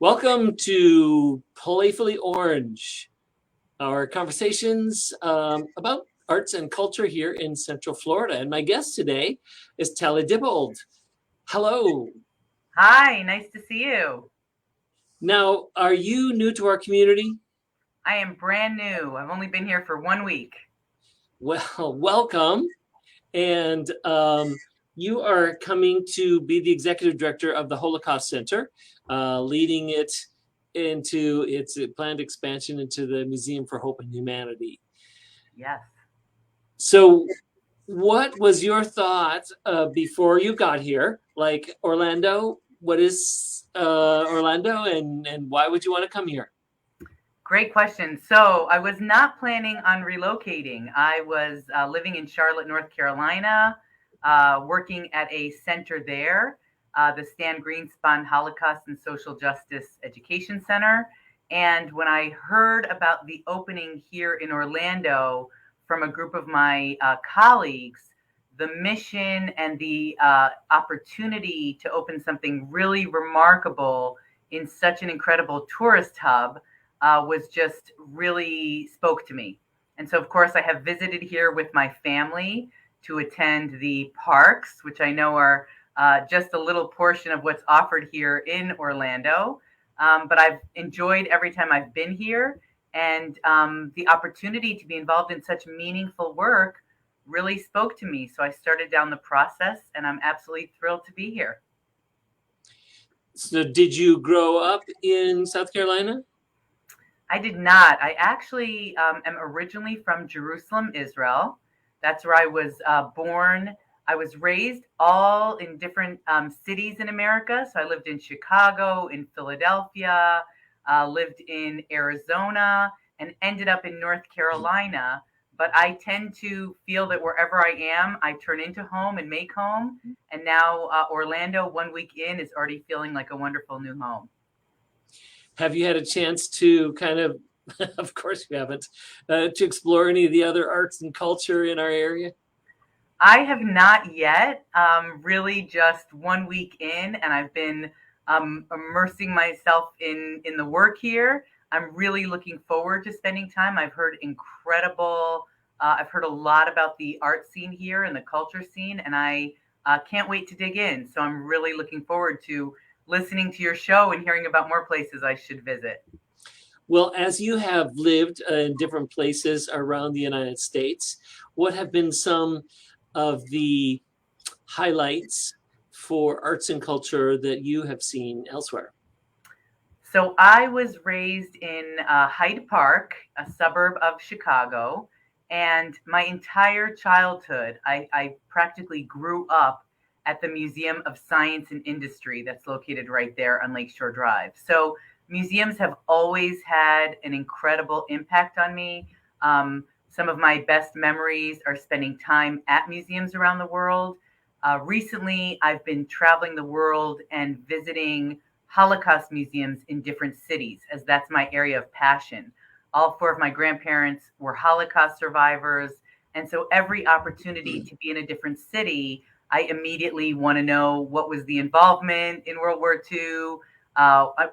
Welcome to Playfully Orange, our conversations about arts and culture here in Central Florida. And my guest today is Talli Dippold. Hello. Hi, nice to see you. Now, are you new to our community? I am brand new. I've only been here for 1 week. Well, welcome. And you are coming to be the executive director of the Holocaust Center, leading it into its planned expansion into the Museum for Hope and Humanity. Yes. So what was your thought before you got here? Like Orlando, what is Orlando and why would you want to come here? Great question. So I was not planning on relocating. I was living in Charlotte, North Carolina, working at a center there, the Stan Greenspon Holocaust and Social Justice Education Center. And when I heard about the opening here in Orlando from a group of my colleagues, the mission and the opportunity to open something really remarkable in such an incredible tourist hub was just really spoke to me. And so, of course, I have visited here with my family to attend the parks, which I know are just a little portion of what's offered here in Orlando. But I've enjoyed every time I've been here. And the opportunity to be involved in such meaningful work really spoke to me. So I started down the process, and I'm absolutely thrilled to be here. So did you grow up in South Carolina? I did not. I actually am originally from Jerusalem, Israel. That's where I was born. I was raised all in different cities in America. So I lived in Chicago, in Philadelphia, lived in Arizona, and ended up in North Carolina. But I tend to feel that wherever I am, I turn into home and make home. And now Orlando, 1 week in, is already feeling like a wonderful new home. Have you had a chance to of course you haven't, to explore any of the other arts and culture in our area? I have not yet, really just 1 week in, and I've been immersing myself in the work here. I'm really looking forward to spending time. I've heard I've heard a lot about the art scene here and the culture scene, and I can't wait to dig in. So I'm really looking forward to listening to your show and hearing about more places I should visit. Well, as you have lived in different places around the United States, what have been some of the highlights for arts and culture that you have seen elsewhere? So I was raised in Hyde Park, a suburb of Chicago, and my entire childhood, I practically grew up at the Museum of Science and Industry that's located right there on Lakeshore Drive. So museums have always had an incredible impact on me. Some of my best memories are spending time at museums around the world. Recently, I've been traveling the world and visiting Holocaust museums in different cities, as that's my area of passion. All four of my grandparents were Holocaust survivors. And so every opportunity to be in a different city, I immediately want to know what was the involvement in World War II,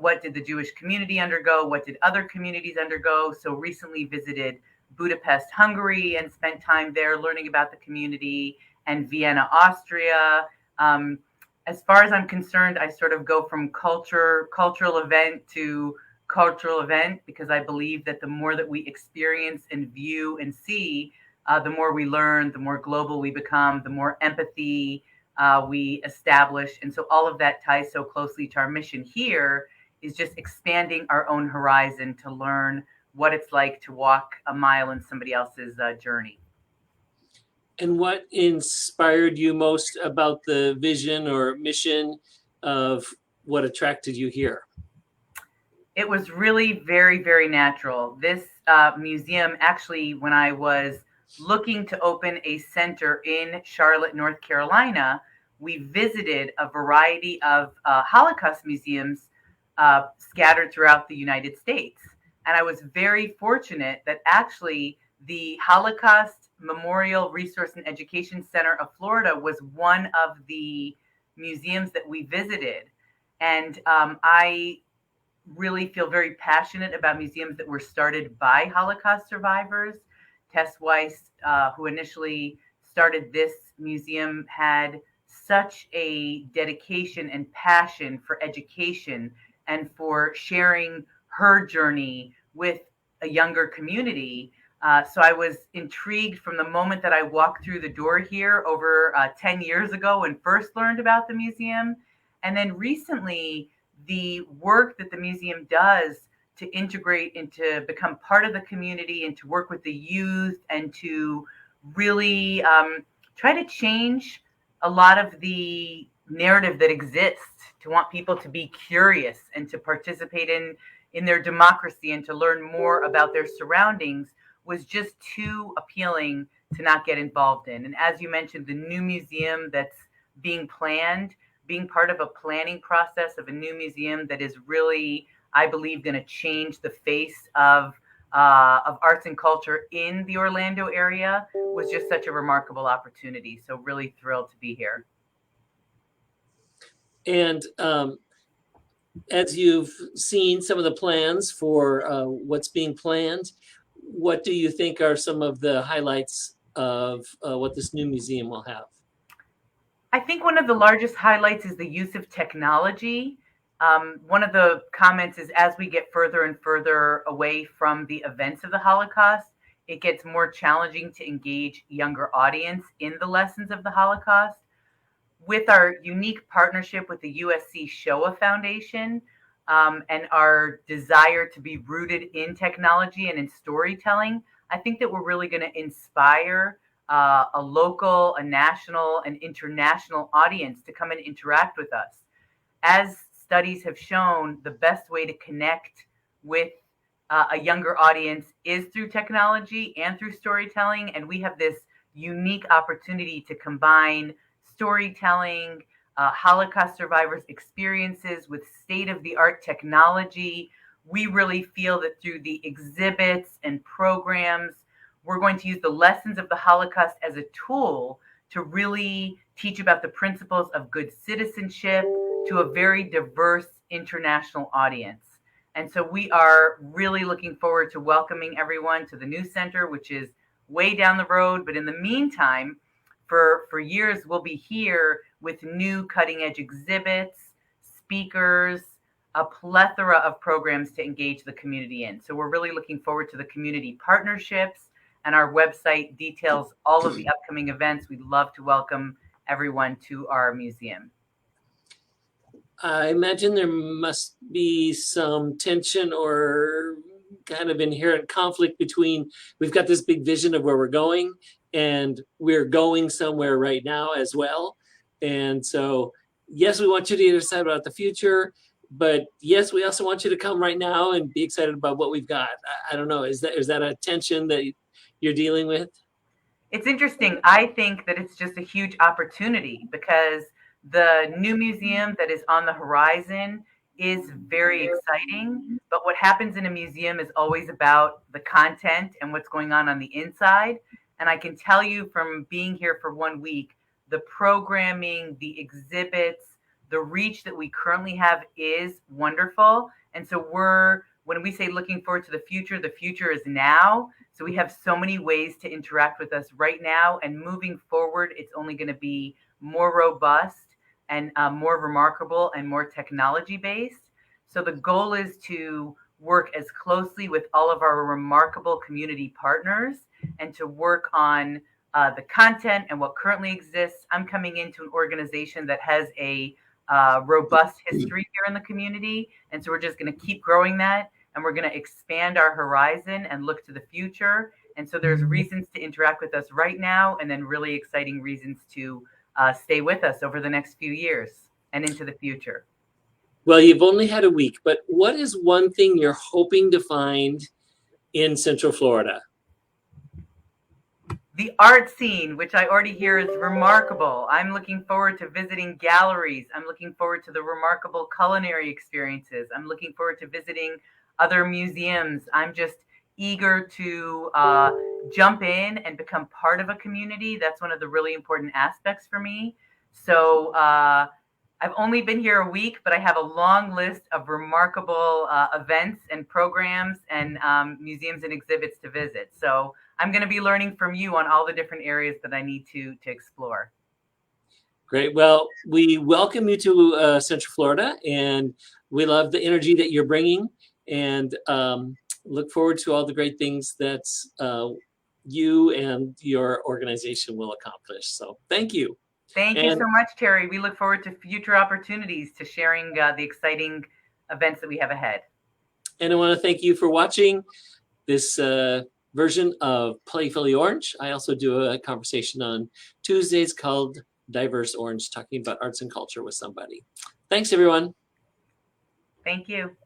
what did the Jewish community undergo, what did other communities undergo. So recently visited Budapest, Hungary, and spent time there learning about the community, and Vienna, Austria. As far as I'm concerned, I sort of go from cultural event to cultural event, because I believe that the more that we experience and view and see, the more we learn, the more global we become, the more empathy we establish. And so all of that ties so closely to our mission here, is just expanding our own horizon to learn what it's like to walk a mile in somebody else's journey. And what inspired you most about the vision or mission of what attracted you here? It was really very, very natural. This museum, actually, when I was looking to open a center in Charlotte, North Carolina, we visited a variety of Holocaust museums scattered throughout the United States. And I was very fortunate that actually the Holocaust Memorial Resource and Education Center of Florida was one of the museums that we visited. And I really feel very passionate about museums that were started by Holocaust survivors. Tess Weiss, who initially started this museum, had such a dedication and passion for education and for sharing her journey with a younger community. So I was intrigued from the moment that I walked through the door here over 10 years ago and first learned about the museum. And then recently, the work that the museum does to integrate and to become part of the community and to work with the youth and to really try to change a lot of the narrative that exists, to want people to be curious and to participate in their democracy and to learn more about their surroundings was just too appealing to not get involved in. And as you mentioned, the new museum that's being planned, being part of a planning process of a new museum that is really, I believe, going to change the face of arts and culture in the Orlando area was just such a remarkable opportunity. So really thrilled to be here. And as you've seen some of the plans for what's being planned, what do you think are some of the highlights of what this new museum will have? I think one of the largest highlights is the use of technology. One of the comments is as we get further and further away from the events of the Holocaust, it gets more challenging to engage younger audience in the lessons of the Holocaust. With our unique partnership with the USC Shoah Foundation and our desire to be rooted in technology and in storytelling, I think that we're really going to inspire a local, a national, and international audience to come and interact with us. As studies have shown, the best way to connect with a younger audience is through technology and through storytelling. And we have this unique opportunity to combine storytelling, Holocaust survivors' experiences with state-of-the-art technology. We really feel that through the exhibits and programs, we're going to use the lessons of the Holocaust as a tool to really teach about the principles of good citizenship to a very diverse international audience. And so we are really looking forward to welcoming everyone to the new center, which is way down the road. But in the meantime, for years, we'll be here with new cutting edge exhibits, speakers, a plethora of programs to engage the community in. So we're really looking forward to the community partnerships, and our website details all of the upcoming events. We'd love to welcome everyone to our museum. I imagine there must be some tension or kind of inherent conflict between, we've got this big vision of where we're going, and we're going somewhere right now as well. And so, yes, we want you to get excited about the future, but yes, we also want you to come right now and be excited about what we've got. I don't know, is that a tension that you're dealing with? It's interesting. I think that it's just a huge opportunity because the new museum that is on the horizon is very exciting. But what happens in a museum is always about the content and what's going on the inside. And I can tell you from being here for 1 week, the programming, the exhibits, the reach that we currently have is wonderful. And so when we say looking forward to the future is now. So we have so many ways to interact with us right now, and moving forward, it's only going to be more robust and more remarkable and more technology based. So the goal is to work as closely with all of our remarkable community partners and to work on the content and what currently exists. I'm coming into an organization that has a robust history here in the community. And so we're just going to keep growing that, and we're going to expand our horizon and look to the future. And so there's reasons to interact with us right now, and then really exciting reasons to stay with us over the next few years and into the future. Well, you've only had a week, but what is one thing you're hoping to find in Central Florida? The art scene, which I already hear is remarkable. I'm looking forward to visiting galleries. I'm looking forward to the remarkable culinary experiences. I'm looking forward to visiting other museums. I'm just eager to jump in and become part of a community. That's one of the really important aspects for me. So I've only been here a week, but I have a long list of remarkable events and programs and museums and exhibits to visit. So I'm going to be learning from you on all the different areas that I need to explore. Great. Well, we welcome you to Central Florida, and we love the energy that you're bringing, and look forward to all the great things that you and your organization will accomplish. So thank you. Thank you so much, Terry. We look forward to future opportunities to sharing the exciting events that we have ahead. And I want to thank you for watching this version of Playfully Orange. I also do a conversation on Tuesdays called Diverse Orange, talking about arts and culture with somebody. Thanks, everyone. Thank you.